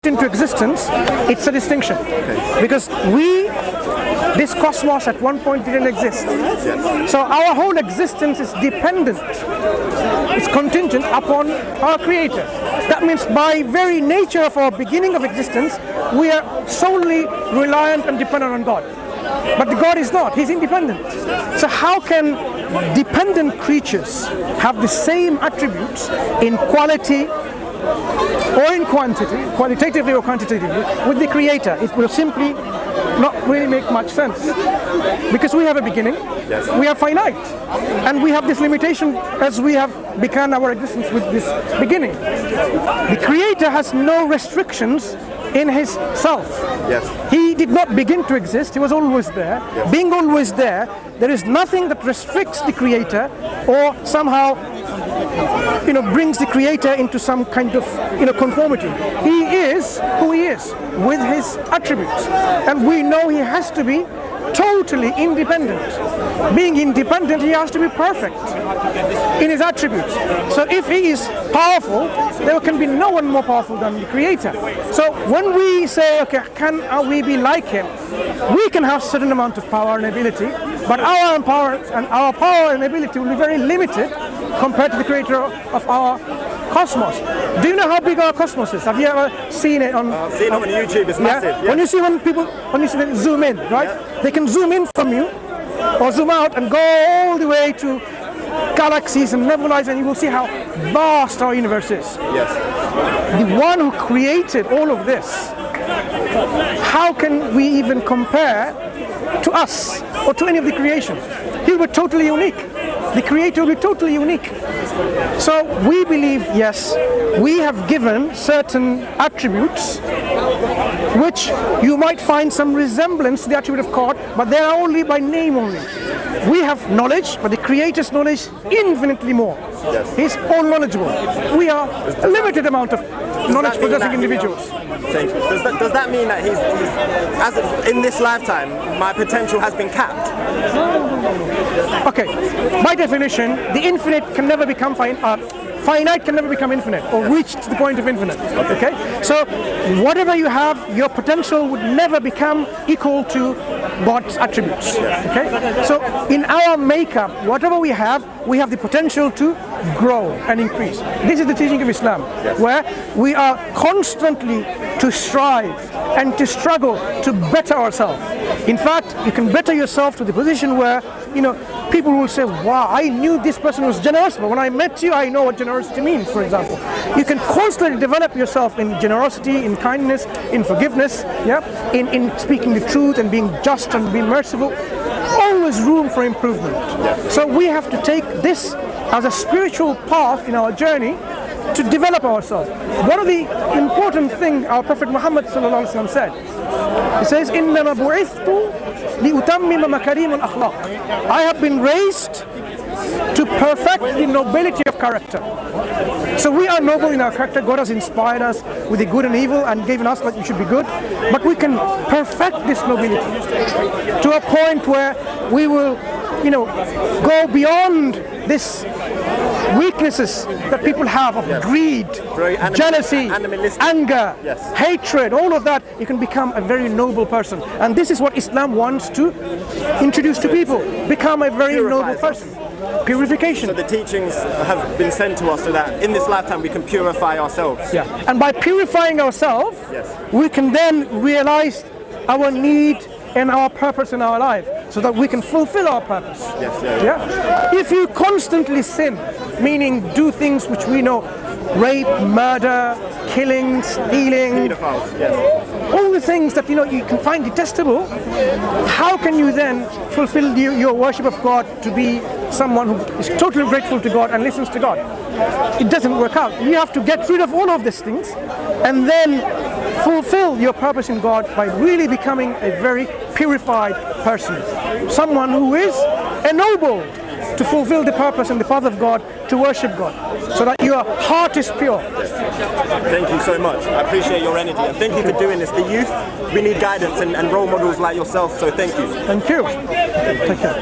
into existence, it's a distinction. Because this cosmos at one point didn't exist. So our whole existence is dependent, it's contingent upon our Creator. That means by very nature of our beginning of existence, we are solely reliant and dependent on God. But God is not, He's independent. So how can dependent creatures have the same attributes in quality or in quantity, qualitatively or quantitatively, with the Creator? It will simply not really make much sense. Because we have a beginning, we are finite, and we have this limitation as we have begun our existence with this beginning. The Creator has no restrictions in His self. He did not begin to exist, He was always there. Being always there, there is nothing that restricts the Creator or somehow brings the Creator into some kind of conformity. He is who He is with His attributes, and we know He has to be totally independent. Being independent, He has to be perfect in His attributes. So if He is powerful, there can be no one more powerful than the Creator. So when we say, okay, can we be like Him? We can have a certain amount of power and ability, but our power and ability will be very limited compared to the Creator of our cosmos. Do you know how big our cosmos is? Have you ever seen it on? I've seen it on YouTube. It's massive. When you see when you see them zoom in, right? They can zoom in from you, or zoom out and go all the way to galaxies and nebulas, and you will see how vast our universe is. The one who created all of this, how can we even compare to us or to any of the creation? He was totally unique. The Creator will be totally unique. So we believe, yes, we have given certain attributes which you might find some resemblance to the attribute of God, but they are only by name only. We have knowledge, but the Creator's knowledge infinitely more. He's all knowledgeable. We are a limited amount of knowledge possessing individuals. Does that mean that in this lifetime, my potential has been capped? Okay, by definition, the infinite can never become finite can never become infinite or reach to the point of infinite. Okay, so whatever you have, your potential would never become equal to God's attributes. Okay, so in our makeup, whatever we have the potential to grow and increase. This is the teaching of Islam, where we are constantly to strive and to struggle to better ourselves. In fact, you can better yourself to the position where people will say, wow, I knew this person was generous, but when I met you, I know what generosity means, for example. You can constantly develop yourself in generosity, in kindness, in forgiveness, in speaking the truth and being just and being merciful. Always room for improvement. So we have to take this as a spiritual path in our journey to develop ourselves. One of the important things our Prophet Muhammad ﷺ said, he says, إِنَّمَا بُعِثْتُ لِأُتَمِّمَ مَكَارِمَ الْأَخْلَاقِ. I have been raised to perfect the nobility of character. So we are noble in our character. God has inspired us with the good and evil and given us that we should be good. But we can perfect this nobility to a point where we will, go beyond this weaknesses that people have of greed, jealousy, anger, hatred, all of that. You can become a very noble person. And this is what Islam wants to introduce to people. Become a very noble person. Purification. So the teachings have been sent to us so that in this lifetime we can purify ourselves. And by purifying ourselves, we can then realize our need and our purpose in our life, so that we can fulfill our purpose. If you constantly sin, meaning do things which we know, rape, murder, killing, stealing, all the things that you can find detestable, how can you then fulfill your worship of God to be someone who is totally grateful to God and listens to God? It doesn't work out. You have to get rid of all of these things and then fulfill your purpose in God by really becoming a very purified person, someone who is ennobled to fulfill the purpose and the path of God, to worship God, so that your heart is pure. Thank you so much. I appreciate your energy, and thank you for doing this. The youth, we need guidance and role models like yourself, so thank you. Thank you. Take care.